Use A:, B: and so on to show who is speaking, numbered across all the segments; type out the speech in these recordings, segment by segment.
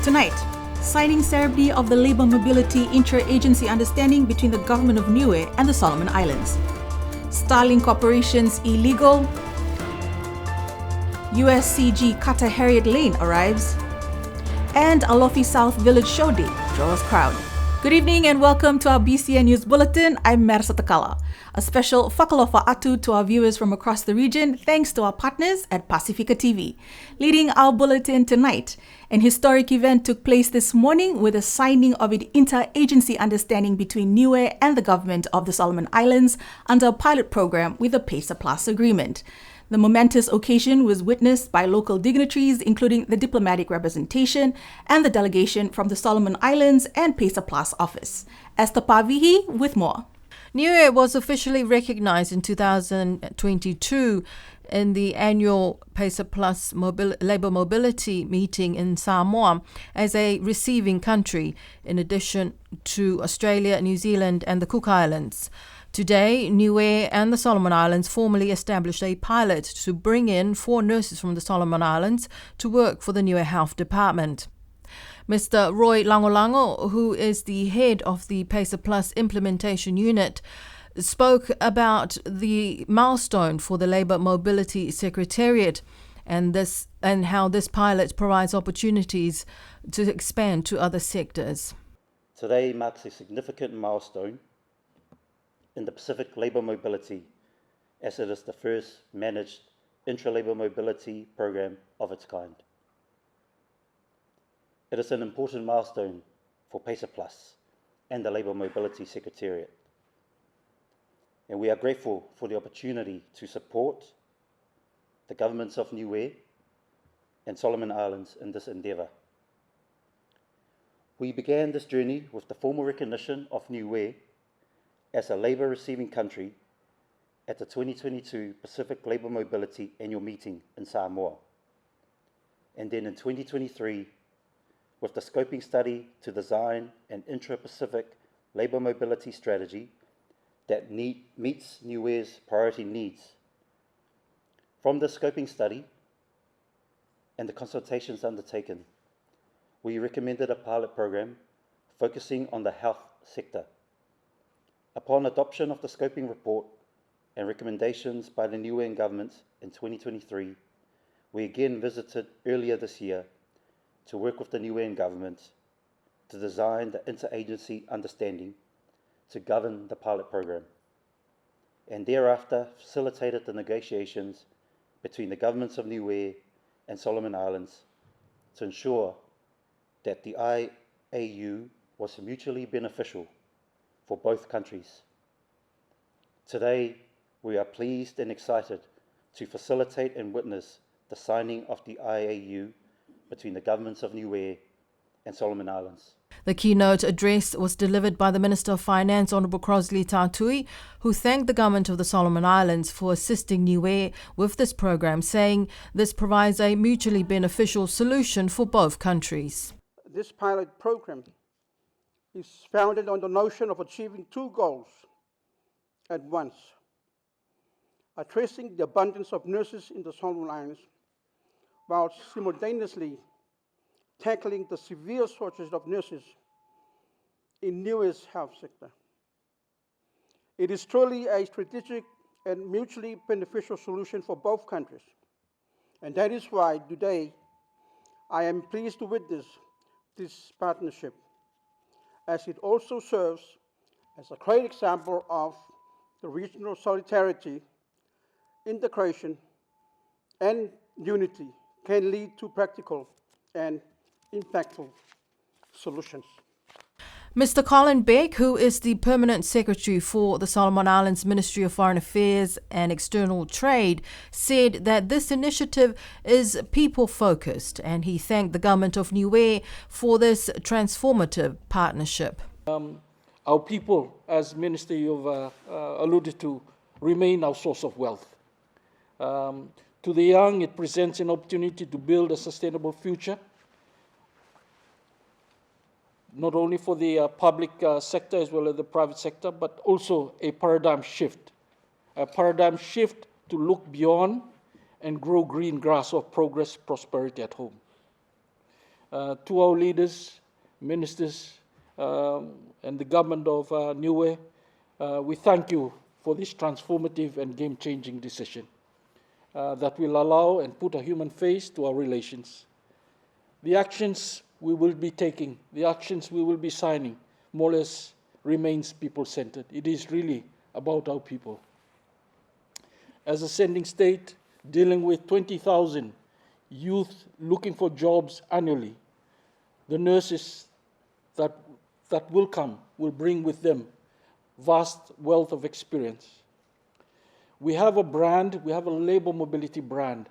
A: Tonight, signing ceremony of the Labour Mobility Intra-Agency Understanding between the Government of Niue and the Solomon Islands. Starlink operations illegal. USCG cutter Harriet Lane arrives. And Alofi South Village Show Day draws crowd. Good evening and welcome to our BCN News Bulletin. I'm Mersa Takala. A special whakalofa atu to our viewers from across the region thanks to our partners at Pacifica TV. Leading our bulletin tonight, an historic event took place this morning with the signing of an inter-agency understanding between Niue and the government of the Solomon Islands under a pilot program with the PESA Plus agreement. The momentous occasion was witnessed by local dignitaries, including the diplomatic representation and the delegation from the Solomon Islands and PESA Plus office. Esther Pavihi with more.
B: Niue was officially recognized in 2022 in the annual PESA Plus Labour Mobility meeting in Samoa as a receiving country, in addition to Australia, New Zealand and the Cook Islands. Today, Niue and the Solomon Islands formally established a pilot to bring in 4 nurses from the Solomon Islands to work for the Niue Health Department. Mr. Roy Langolango, who is the head of the PESA Plus implementation unit, spoke about the milestone for the Labour Mobility Secretariat and how this pilot provides opportunities to expand to other sectors.
C: Today marks a significant milestone in the Pacific Labour Mobility, as it is the first managed intra-labour mobility program of its kind. It is an important milestone for PESA Plus and the Labour Mobility Secretariat, and we are grateful for the opportunity to support the governments of Niue and Solomon Islands in this endeavour. We began this journey with the formal recognition of Niue as a labour receiving country at the 2022 Pacific Labour Mobility Annual Meeting in Samoa. And then in 2023, with the scoping study to design an intra-Pacific labour mobility strategy that meets Niue's priority needs. From the scoping study and the consultations undertaken, we recommended a pilot program focusing on the health sector. Upon adoption of the scoping report and recommendations by the Niuean government in 2023, we again visited earlier this year to work with the Niuean government to design the interagency understanding to govern the pilot program, and thereafter facilitated the negotiations between the governments of Niue and Solomon Islands to ensure that the IAU was mutually beneficial for both countries. Today, we are pleased and excited to facilitate and witness the signing of the IAU between the governments of Niue and Solomon Islands.
B: The keynote address was delivered by the Minister of Finance, Honourable Crosley Tātui, who thanked the government of the Solomon Islands for assisting Niue with this program, saying this provides a mutually beneficial solution for both countries.
D: This pilot program is founded on the notion of achieving 2 goals at once: addressing the abundance of nurses in the Solomon Islands, while simultaneously tackling the severe shortage of nurses in Niue's health sector. It is truly a strategic and mutually beneficial solution for both countries, and that is why today I am pleased to witness this partnership, as it also serves as a great example of the regional solidarity, integration, and unity can lead to practical and impactful solutions.
B: Mr. Colin Beck, who is the Permanent Secretary for the Solomon Islands Ministry of Foreign Affairs and External Trade, said that this initiative is people-focused, and he thanked the government of Niue for this transformative partnership.
E: Our people, as Minister you've alluded to, remain our source of wealth. To the young, it presents an opportunity to build a sustainable future, not only for the public sector as well as the private sector, but also a paradigm shift to look beyond and grow green grass of progress, prosperity at home. To our leaders, ministers, and the government of Niue, we thank you for this transformative and game-changing decision that will allow and put a human face to our relations. The actions we will be taking, the actions we will be signing, more or less remains people-centered. It is really about our people. As a sending state, dealing with 20,000 youth looking for jobs annually, the nurses that will come will bring with them vast wealth of experience. We have a brand, we have a labor mobility brand.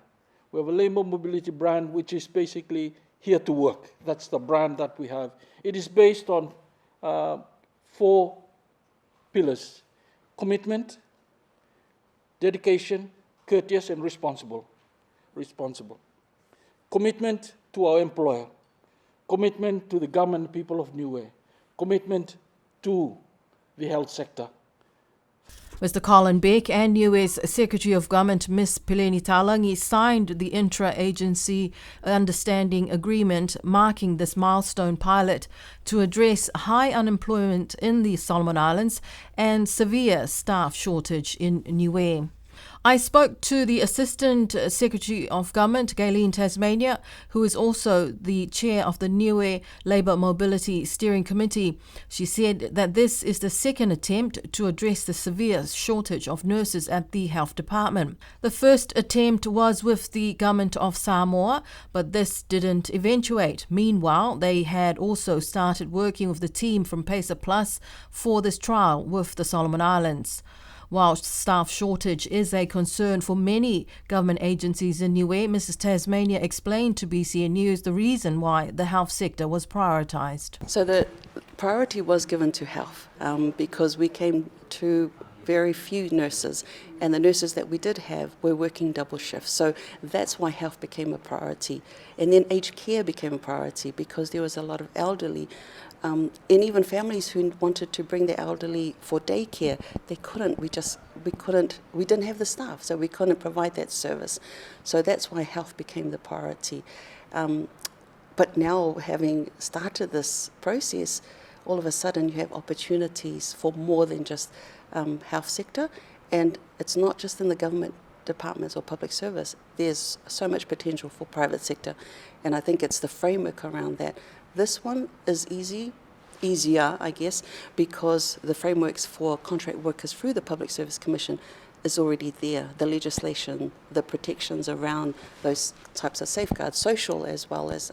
E: We have a labor mobility brand which is basically here to work. That's the brand that we have. It is based on 4 pillars: commitment, dedication, courteous, and responsible. Commitment to our employer, commitment to the government and people of Niue, commitment to the health sector.
B: Mr. Colin Beck and Niue's Secretary of Government, Ms. Pileni Talangi, signed the intra-agency understanding agreement marking this milestone pilot to address high unemployment in the Solomon Islands and severe staff shortage in Niue. I spoke to the Assistant Secretary of Government, Gayleen Tasmania, who is also the chair of the Niue Labour Mobility Steering Committee. She said that this is the second attempt to address the severe shortage of nurses at the Health Department. The first attempt was with the Government of Samoa, but this didn't eventuate. Meanwhile, they had also started working with the team from PACER Plus for this trial with the Solomon Islands. While staff shortage is a concern for many government agencies in Niue, Mrs. Tasmania explained to BCN News the reason why the health sector was prioritised.
F: So the priority was given to health because we came to very few nurses, and the nurses that we did have were working double shifts. So that's why health became a priority. And then aged care became a priority because there was a lot of elderly and even families who wanted to bring their elderly for daycare, they couldn't. We didn't have the staff, so we couldn't provide that service. So that's why health became the priority. But now, having started this process, all of a sudden you have opportunities for more than just health sector, and it's not just in the government departments or public service. There's so much potential for private sector, and I think it's the framework around that. This one is easier, I guess, because the frameworks for contract workers through the Public Service Commission is already there. The legislation, the protections around those types of safeguards, social as well as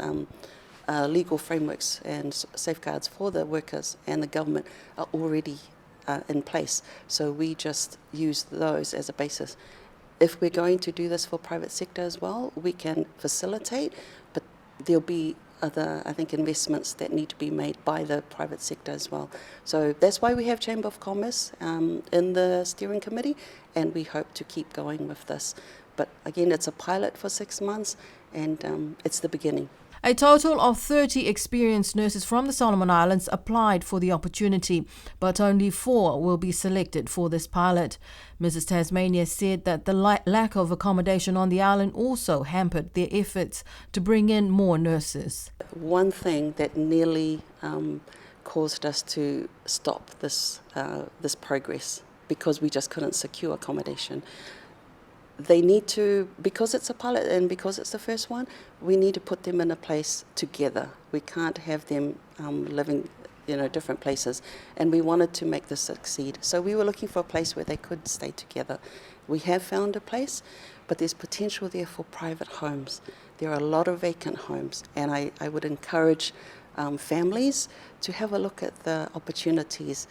F: legal frameworks and safeguards for the workers and the government are already in place. So we just use those as a basis. If we're going to do this for private sector as well, we can facilitate, but there'll be other, I think, investments that need to be made by the private sector as well. So that's why we have Chamber of Commerce in the steering committee, and we hope to keep going with this. But again, it's a pilot for 6 months, and it's the beginning.
B: A total of 30 experienced nurses from the Solomon Islands applied for the opportunity, but only 4 will be selected for this pilot. Mrs. Tasmania said that the lack of accommodation on the island also hampered their efforts to bring in more nurses.
F: One thing that nearly caused us to stop this progress, because we just couldn't secure accommodation. They need to, because it's a pilot and because it's the first one, we need to put them in a place together. We can't have them living, different places. And we wanted to make this succeed. So we were looking for a place where they could stay together. We have found a place, but there's potential there for private homes. There are a lot of vacant homes, and I would encourage families to have a look at the opportunities.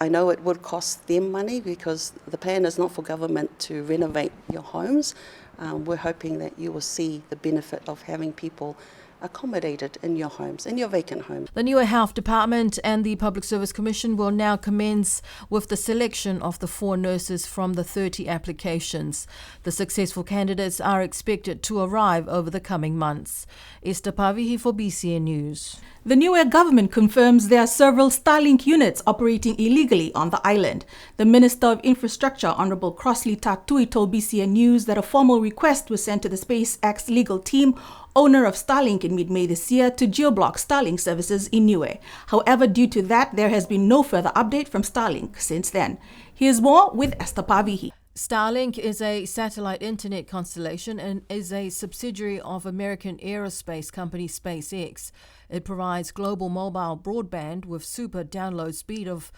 F: I know it would cost them money because the plan is not for government to renovate your homes. We're hoping that you will see the benefit of having people accommodated in your homes, in your vacant homes.
B: The Niue Health Department and the Public Service Commission will now commence with the selection of the 4 nurses from the 30 applications. The successful candidates are expected to arrive over the coming months. Esther Pavihi for BCN News.
A: The Niue government confirms there are several Starlink units operating illegally on the island. The Minister of Infrastructure, Honourable Crossley Tatui, told BCN News that a formal request was sent to the SpaceX legal team owner of Starlink in mid-May this year, to geo-block Starlink services in Niue. However, due to that, there has been no further update from Starlink since then. Here's more with Esther Pavihi.
B: Starlink is a satellite internet constellation and is a subsidiary of American aerospace company SpaceX. It provides global mobile broadband with super download speed of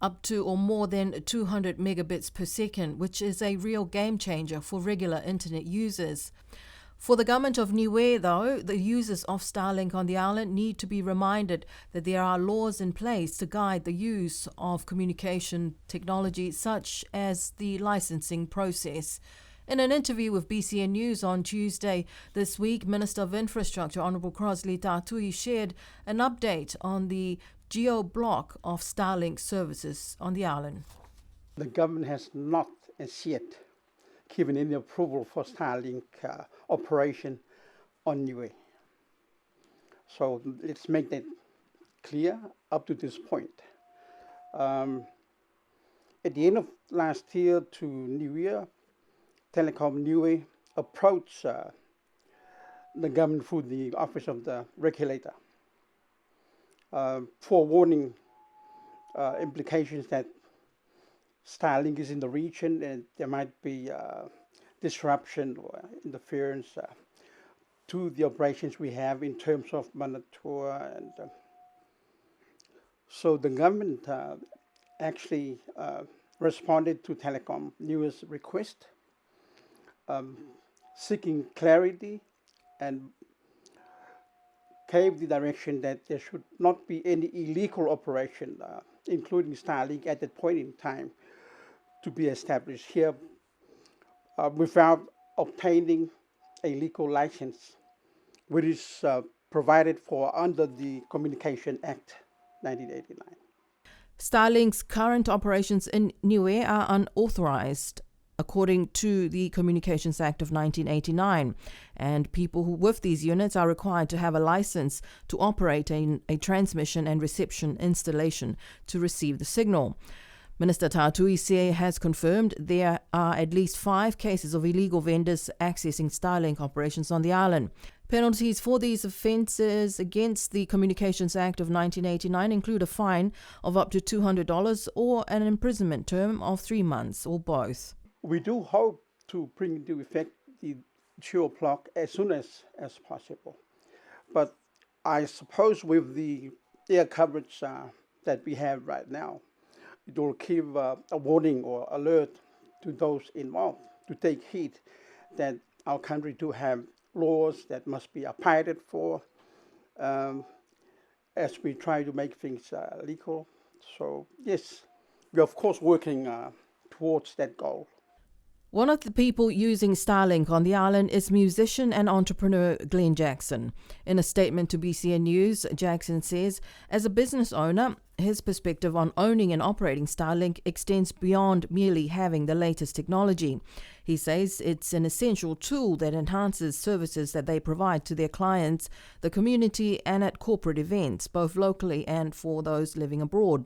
B: up to or more than 200 megabits per second, which is a real game changer for regular internet users. For the government of Niue, though, the users of Starlink on the island need to be reminded that there are laws in place to guide the use of communication technology, such as the licensing process. In an interview with BCN News on Tuesday this week, Minister of Infrastructure, Honourable Crossley Tatui, shared an update on the geo-block of Starlink services on the island.
D: The government has not as yet given any approval for Starlink operation on Niue. So let's make that clear up to this point. At the end of last year to New Year, Telecom Niue approached the government through the Office of the Regulator, forewarning implications that Starlink is in the region and there might be disruption or interference to the operations we have in terms of monitor. And so the government actually responded to Telecom Niue's request, seeking clarity and gave the direction that there should not be any illegal operation, including Starlink at that point in time, to be established here without obtaining a legal license, which is provided for under the Communication Act 1989.
B: Starlink's current operations in Niue are unauthorized, according to the Communications Act of 1989, and people who with these units are required to have a license to operate a transmission and reception installation to receive the signal. Minister Tatui has confirmed there are at least 5 cases of illegal vendors accessing Starlink operations on the island. Penalties for these offences against the Communications Act of 1989 include a fine of up to $200 or an imprisonment term of 3 months, or both.
D: We do hope to bring into effect the geo-block as soon as possible. But I suppose with the air coverage that we have right now, it will give a warning or alert to those involved to take heed that our country do have laws that must be abided for as we try to make things legal. So yes, we're of course working towards that goal.
B: One of the people using Starlink on the island is musician and entrepreneur Glenn Jackson. In a statement to BCN News, Jackson says, as a business owner, his perspective on owning and operating Starlink extends beyond merely having the latest technology. He says it's an essential tool that enhances services that they provide to their clients, the community, and at corporate events, both locally and for those living abroad.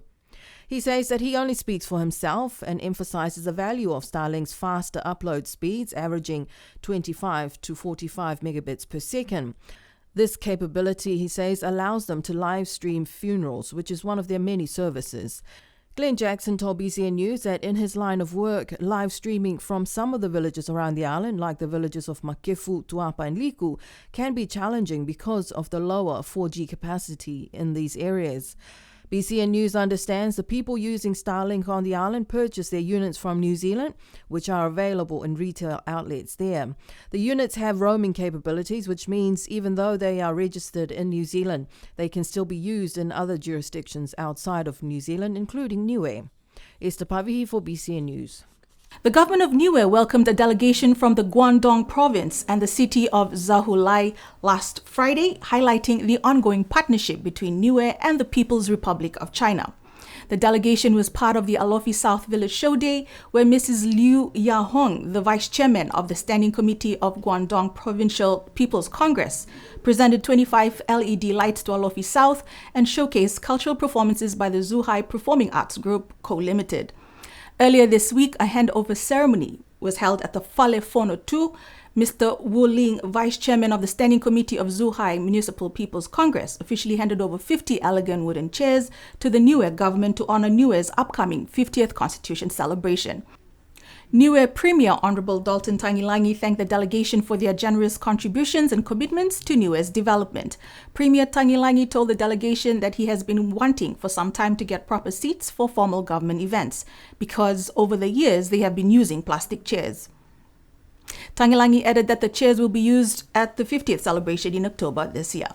B: He says that he only speaks for himself and emphasizes the value of Starlink's faster upload speeds, averaging 25 to 45 megabits per second. This capability, he says, allows them to live stream funerals, which is one of their many services. Glenn Jackson told BCN News that in his line of work, live streaming from some of the villages around the island, like the villages of Makefu, Tuapa and Liku, can be challenging because of the lower 4G capacity in these areas. BCN News understands the people using Starlink on the island purchase their units from New Zealand, which are available in retail outlets there. The units have roaming capabilities, which means even though they are registered in New Zealand, they can still be used in other jurisdictions outside of New Zealand, including Niue. Esther Pavihi for BCN News.
A: The government of Niue welcomed a delegation from the Guangdong province and the city of Zhuhai last Friday, highlighting the ongoing partnership between Niue and the People's Republic of China. The delegation was part of the Alofi South Village Show Day, where Mrs. Liu Yahong, the vice chairman of the Standing Committee of Guangdong Provincial People's Congress, presented 25 LED lights to Alofi South and showcased cultural performances by the Zhuhai Performing Arts Group Co. Limited. Earlier this week, a handover ceremony was held at the Fale Fono 2 Mr. Wu Ling, Vice Chairman of the Standing Committee of Zhuhai Municipal People's Congress, officially handed over 50 elegant wooden chairs to the Niue government to honor Niue's upcoming 50th Constitution celebration. Niue Premier Honorable Dalton Tangilangi thanked the delegation for their generous contributions and commitments to Niue's development. Premier Tangilangi told the delegation that he has been wanting for some time to get proper seats for formal government events because over the years they have been using plastic chairs. Tangilangi added that the chairs will be used at the 50th celebration in October this year.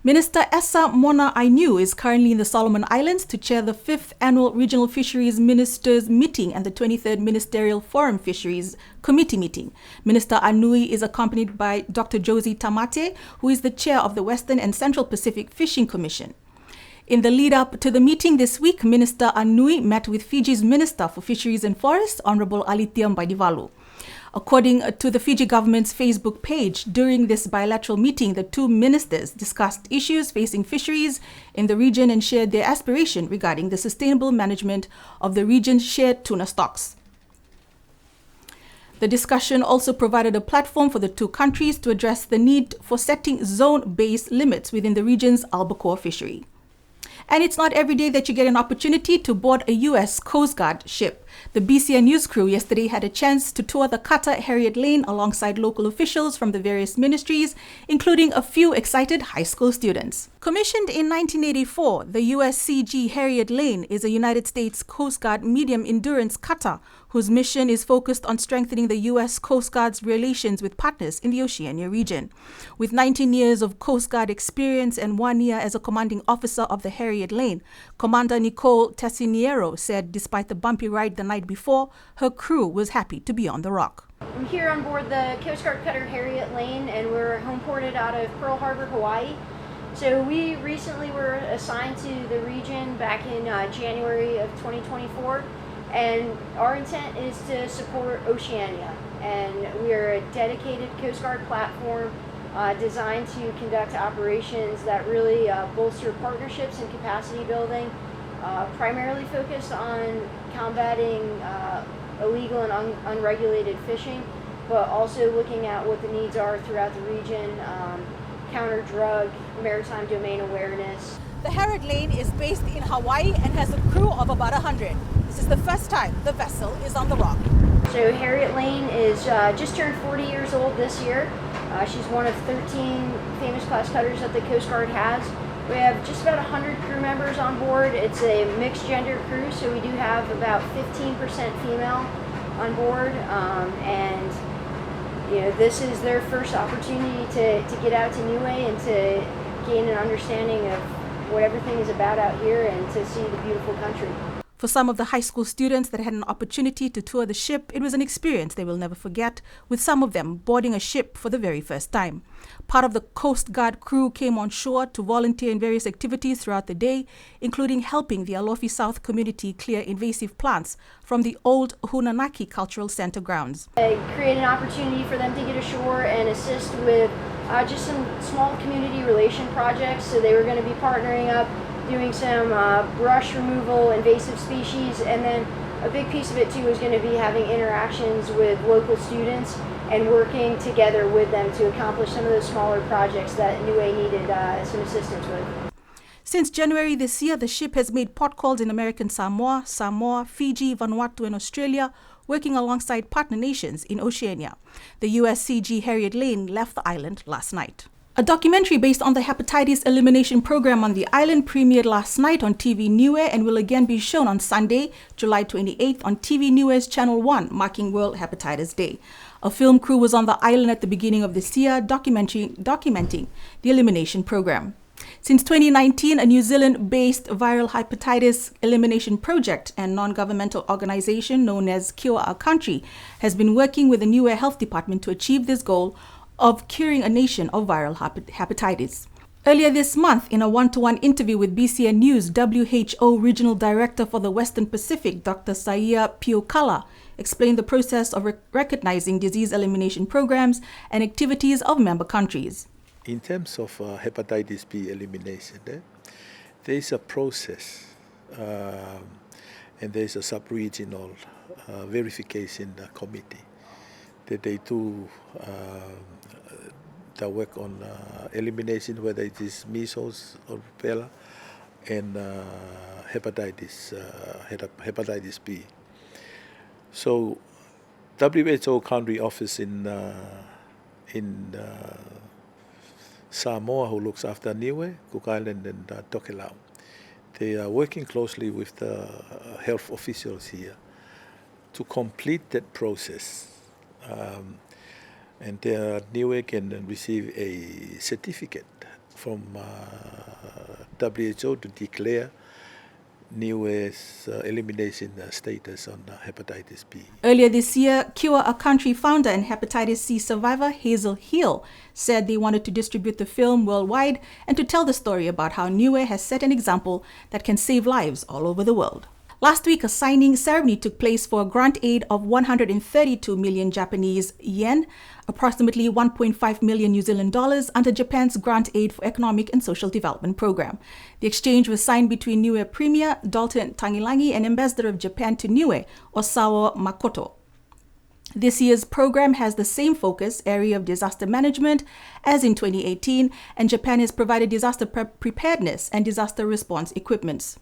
A: Minister Essa Mona Ainu is currently in the Solomon Islands to chair the 5th Annual Regional Fisheries Ministers Meeting and the 23rd Ministerial Forum Fisheries Committee meeting. Minister Anui is accompanied by Dr. Josie Tamate, who is the chair of the Western and Central Pacific Fishing Commission. In the lead-up to the meeting this week, Minister Anui met with Fiji's Minister for Fisheries and Forests, Honorable Alitiam Baidivalu. According to the Fiji government's Facebook page, during this bilateral meeting, the two ministers discussed issues facing fisheries in the region and shared their aspiration regarding the sustainable management of the region's shared tuna stocks. The discussion also provided a platform for the two countries to address the need for setting zone-based limits within the region's albacore fishery. And it's not every day that you get an opportunity to board a U.S. Coast Guard ship. The BCN News crew yesterday had a chance to tour the cutter Harriet Lane alongside local officials from the various ministries, including a few excited high school students. Commissioned in 1984, the USCG Harriet Lane is a United States Coast Guard medium-endurance cutter whose mission is focused on strengthening the U.S. Coast Guard's relations with partners in the Oceania region. With 19 years of Coast Guard experience and 1 year as a commanding officer of the Harriet Lane, Commander Nicole Tessiniero said despite the bumpy ride the night before, her crew was happy to be on the rock.
G: I'm here on board the Coast Guard cutter Harriet Lane, and we're home ported out of Pearl Harbor, Hawaii. So we recently were assigned to the region back in January of 2024, and our intent is to support Oceania. And we are a dedicated Coast Guard platform designed to conduct operations that really bolster partnerships and capacity building, primarily focused on combating illegal and unregulated fishing, but also looking at what the needs are throughout the region, counter drug, maritime domain awareness.
A: The Harriet Lane is based in Hawaii and has a crew of about 100. This is the first time the vessel is on the rock.
G: So Harriet Lane is just turned 40 years old this year. She's one of 13 famous class cutters that the Coast Guard has. We have just about 100 crew members on board. It's a mixed gender crew, so we do have about 15% female on board. And you know, this is their first opportunity to get out to Niue and to gain an understanding of what everything is about out here and to see the beautiful country.
A: For some of the high school students that had an opportunity to tour the ship, it was an experience they will never forget, with some of them boarding a ship for the very first time. Part of the Coast Guard crew came on shore to volunteer in various activities throughout the day, including helping the Alofi South community clear invasive plants from the old Hunanaki Cultural Center grounds.
G: It created an opportunity for them to get ashore and assist with just some small community relation projects. So they were going to be partnering up, doing some brush removal, invasive species, and then a big piece of it too is going to be having interactions with local students and working together with them to accomplish some of those smaller projects that Niue needed some assistance with.
A: Since January this year, the ship has made port calls in American Samoa, Fiji, Vanuatu, and Australia, working alongside partner nations in Oceania. The USCG Harriet Lane left the island last night. A documentary based on the Hepatitis Elimination program on the island premiered last night on TV Niue and will again be shown on Sunday, July 28th on TV Niue's Channel 1, marking World Hepatitis Day. A film crew was on the island at the beginning of this year, documenting the elimination program. Since 2019, a New Zealand-based viral hepatitis elimination project and non-governmental organization known as Cure Our Country has been working with the Niue Health Department to achieve this goal of curing a nation of viral hepatitis. Earlier this month, in a one-to-one interview with BCN News, WHO Regional Director for the Western Pacific, Dr. Saia Piokala, explained the process of recognizing disease elimination programs and activities of member countries.
H: In terms of hepatitis B elimination, there is a process and there is a sub-regional verification committee that they do the work on elimination, whether it is measles or rubella, and hepatitis B. So WHO country office in Samoa, who looks after Niue, Cook Island, and Tokelau, they are working closely with the health officials here to complete that process. And Niue can receive a certificate from WHO to declare Niue's elimination status on hepatitis B.
A: Earlier this year, Cure a Country founder and hepatitis C survivor Hazel Hill said they wanted to distribute the film worldwide and to tell the story about how Niue has set an example that can save lives all over the world. Last week, a signing ceremony took place for a grant aid of 132 million Japanese yen, approximately 1.5 million New Zealand dollars, under Japan's Grant Aid for Economic and Social Development program. The exchange was signed between Niue Premier Dalton Tangilangi and Ambassador of Japan to Niue, Osawa Makoto. This year's program has the same focus area of disaster management as in 2018, and Japan has provided disaster preparedness and disaster response equipments.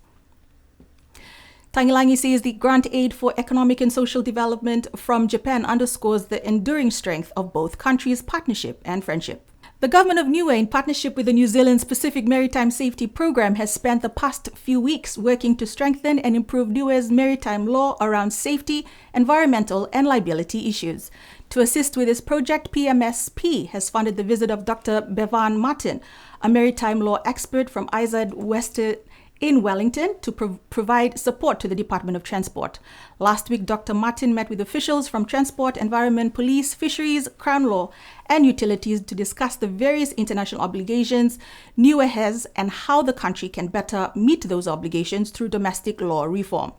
A: Tangilangi says the grant aid for economic and social development from Japan underscores the enduring strength of both countries' partnership and friendship. The government of Niue, in partnership with the New Zealand Pacific Maritime Safety Program, has spent the past few weeks working to strengthen and improve Niue's maritime law around safety, environmental, and liability issues. To assist with this project, PMSP has funded the visit of Dr. Bevan Martin, a maritime law expert from IZAD Western in Wellington, to provide support to the Department of Transport. Last week, Dr. Martin met with officials from Transport, Environment, Police, Fisheries, Crown Law, and Utilities to discuss the various international obligations Niue has and how the country can better meet those obligations through domestic law reform.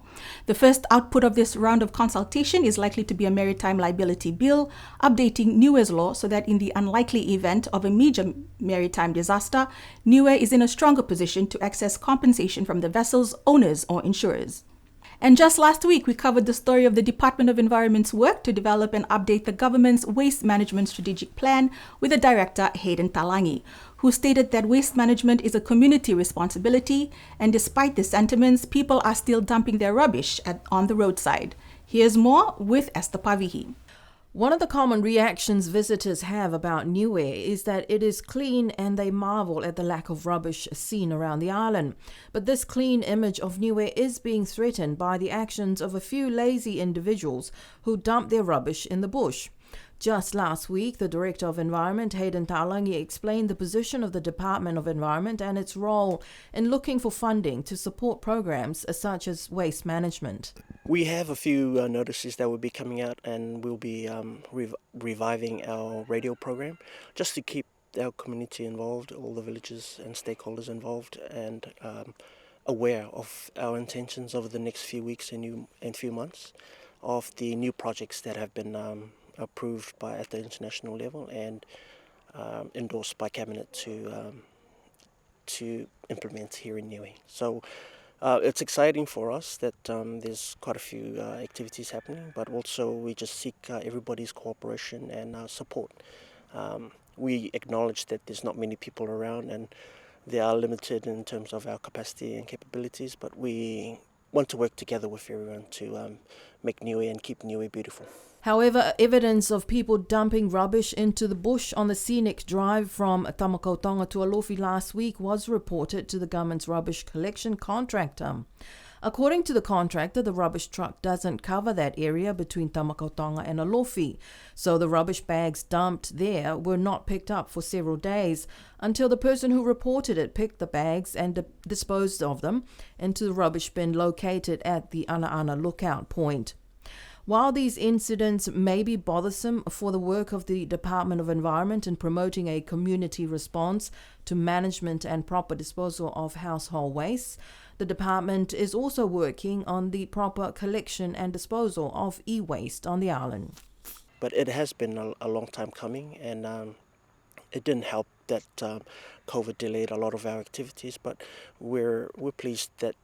A: The first output of this round of consultation is likely to be a maritime liability bill, updating Niue's law so that in the unlikely event of a major maritime disaster, Niue is in a stronger position to access compensation from the vessel's owners or insurers. And just last week, we covered the story of the Department of Environment's work to develop and update the government's waste management strategic plan with the director, Hayden Talangi, who stated that waste management is a community responsibility, and despite the sentiments, people are still dumping their rubbish on the roadside. Here's more with Esther Pavihi.
B: One of the common reactions visitors have about Niue is that it is clean, and they marvel at the lack of rubbish seen around the island. But this clean image of Niue is being threatened by the actions of a few lazy individuals who dump their rubbish in the bush. Just last week, the Director of Environment, Hayden Talangi, explained the position of the Department of Environment and its role in looking for funding to support programs such as waste management.
I: We have a few notices that will be coming out, and we'll be reviving our radio program just to keep our community involved, all the villagers and stakeholders involved, and aware of our intentions over the next few weeks and few months of the new projects that have been approved at the international level and endorsed by Cabinet to implement here in Niue. So it's exciting for us that there's quite a few activities happening, but also we just seek everybody's cooperation and support. We acknowledge that there's not many people around and they are limited in terms of our capacity and capabilities, but we want to work together with everyone to make Niue and keep Niue beautiful.
B: However, evidence of people dumping rubbish into the bush on the scenic drive from Tamakautonga to Alofi last week was reported to the government's rubbish collection contractor. According to the contractor, the rubbish truck doesn't cover that area between Tamakautonga and Alofi, so the rubbish bags dumped there were not picked up for several days until the person who reported it picked the bags and disposed of them into the rubbish bin located at the Ana lookout point. While these incidents may be bothersome for the work of the Department of Environment in promoting a community response to management and proper disposal of household waste, the department is also working on the proper collection and disposal of e-waste on the island.
I: But it has been a long time coming, and it didn't help that COVID delayed a lot of our activities, but we're pleased that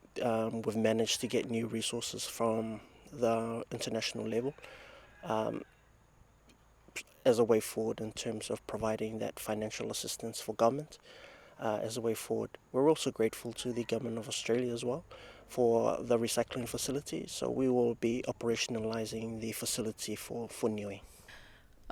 I: we've managed to get new resources from the international level. as a way forward in terms of providing that financial assistance for government as a way forward. We're also grateful to the Government of Australia as well for the recycling facility, so we will be operationalising the facility for Niue.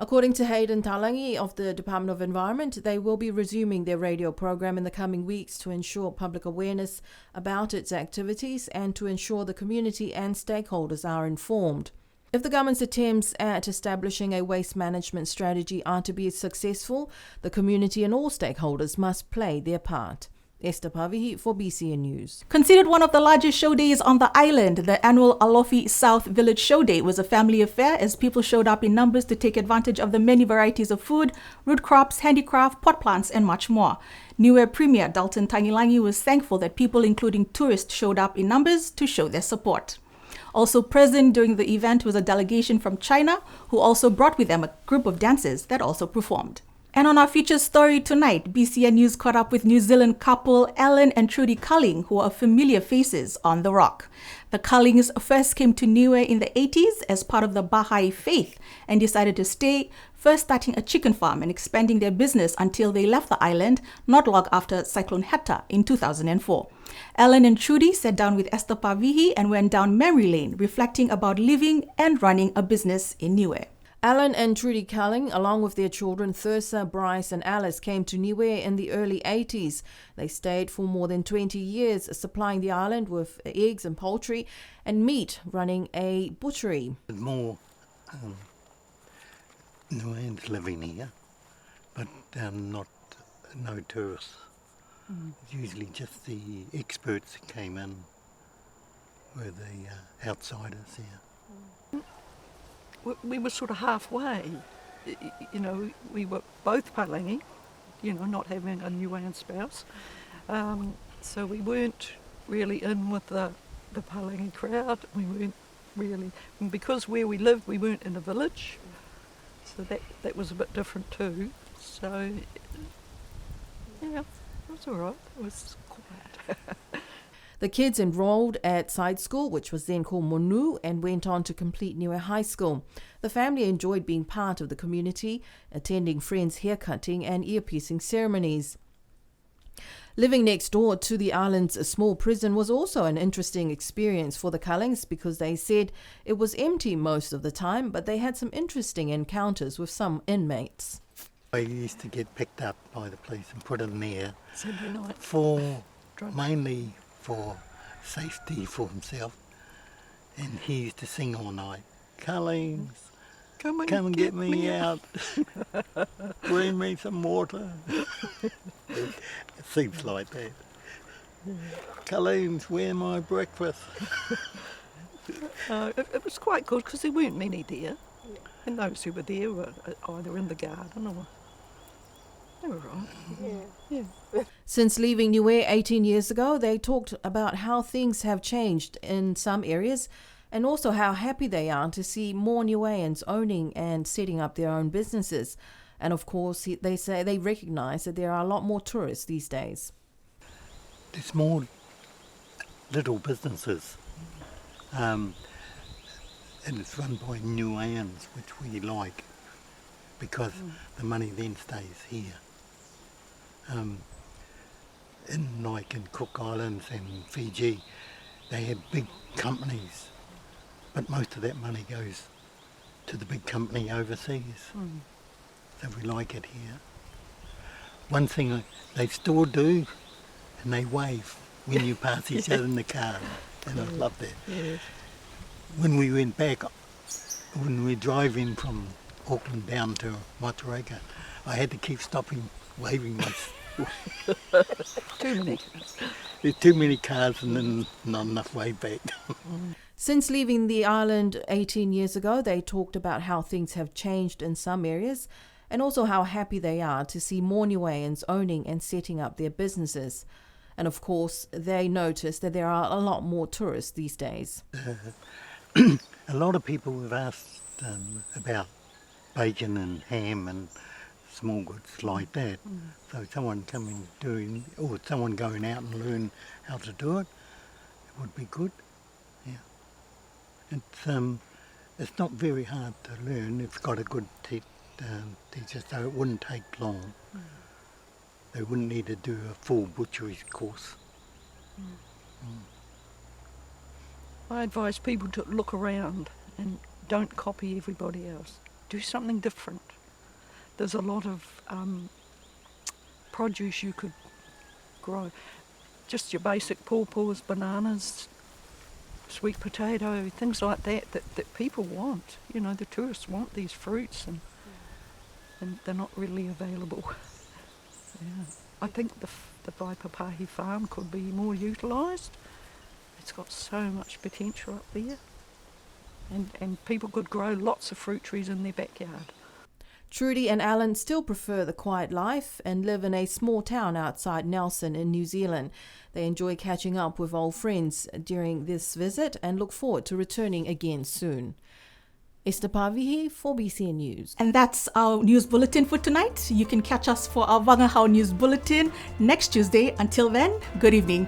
B: According to Hayden Talangi of the Department of Environment, they will be resuming their radio program in the coming weeks to ensure public awareness about its activities and to ensure the community and stakeholders are informed. If the government's attempts at establishing a waste management strategy are to be successful, the community and all stakeholders must play their part. Esther Pavihi for BCN News.
A: Considered one of the largest show days on the island, the annual Alofi South Village Show Day was a family affair as people showed up in numbers to take advantage of the many varieties of food, root crops, handicraft, pot plants, and much more. Niue Premier Dalton Tangilangi was thankful that people, including tourists, showed up in numbers to show their support. Also present during the event was a delegation from China who also brought with them a group of dancers that also performed. And on our feature story tonight, BCN News caught up with New Zealand couple Alan and Trudy Culling, who are familiar faces on the rock. The Cullings first came to Niue in the 80s as part of the Baha'i faith and decided to stay, first starting a chicken farm and expanding their business until they left the island not long after Cyclone Heta in 2004. Alan and Trudy sat down with Esther Pavihi and went down memory lane, reflecting about living and running a business in Niue.
B: Alan and Trudy Culling, along with their children Thursa, Bryce and Alice, came to Niue in the early 80s. They stayed for more than 20 years, supplying the island with eggs and poultry and meat, running a butchery.
J: More Niueans living here, but no tourists. Usually just the experts that came in were the outsiders here.
K: We were sort of halfway, we were both Palangi, not having a Niuean spouse, so we weren't really in with the Palangi crowd. We weren't really, because where we lived we weren't in a village, so that was a bit different too, so yeah, it was alright, it was quiet.
B: The kids enrolled at side school, which was then called Monu, and went on to complete Niue High School. The family enjoyed being part of the community, attending friends' haircutting and ear-piercing ceremonies. Living next door to the island's small prison was also an interesting experience for the Cullings because they said it was empty most of the time, but they had some interesting encounters with some inmates.
J: I used to get picked up by the police and put in there
K: Sunday night.
J: Mainly for safety for himself, and he used to sing all night. Cullings, come and get me out. Bring me some water. It seems like that. Cullings, where my breakfast?
K: It was quite good because there weren't many there, and those who were there were either in the garden or they were right. Yeah.
B: Since leaving Niue 18 years ago, they talked about how things have changed in some areas and also how happy they are to see more Niueans owning and setting up their own businesses. And of course, they say they recognise that there are a lot more tourists these days.
J: There's more little businesses, and it's run by Niueans, which we like, because the money then stays here. In Cook Islands and Fiji, they have big companies, but most of that money goes to the big company overseas. So we like it here. One thing they still do, and they wave when you pass each other in the car, and I love that.
K: Yeah.
J: When we went back, when we were driving from Auckland down to Motueka, I had to keep stopping, waving my.
K: Too many.
J: There's too many cars and then not enough way back.
B: Since leaving the island 18 years ago, they talked about how things have changed in some areas and also how happy they are to see more Niueans owning and setting up their businesses. And of course, they noticed that there are a lot more tourists these days.
J: A lot of people have asked about bacon and ham and small goods like that. So someone coming doing, or someone going out and learn how to do it, it would be good. Yeah, it's not very hard to learn. It's got a good it wouldn't take long. They wouldn't need to do a full butchery course.
K: I advise people to look around and don't copy everybody else. Do something different. There's a lot of produce you could grow. Just your basic pawpaws, bananas, sweet potato, things like that people want. You know, the tourists want these fruits and they're not really available. Yeah. I think the Waipapahi farm could be more utilised. It's got so much potential up there. And people could grow lots of fruit trees in their backyard.
B: Trudy and Alan still prefer the quiet life and live in a small town outside Nelson in New Zealand. They enjoy catching up with old friends during this visit and look forward to returning again soon. Esther Pavihi for BCN News.
A: And that's our news bulletin for tonight. You can catch us for our Wangahau News Bulletin next Tuesday. Until then, good evening.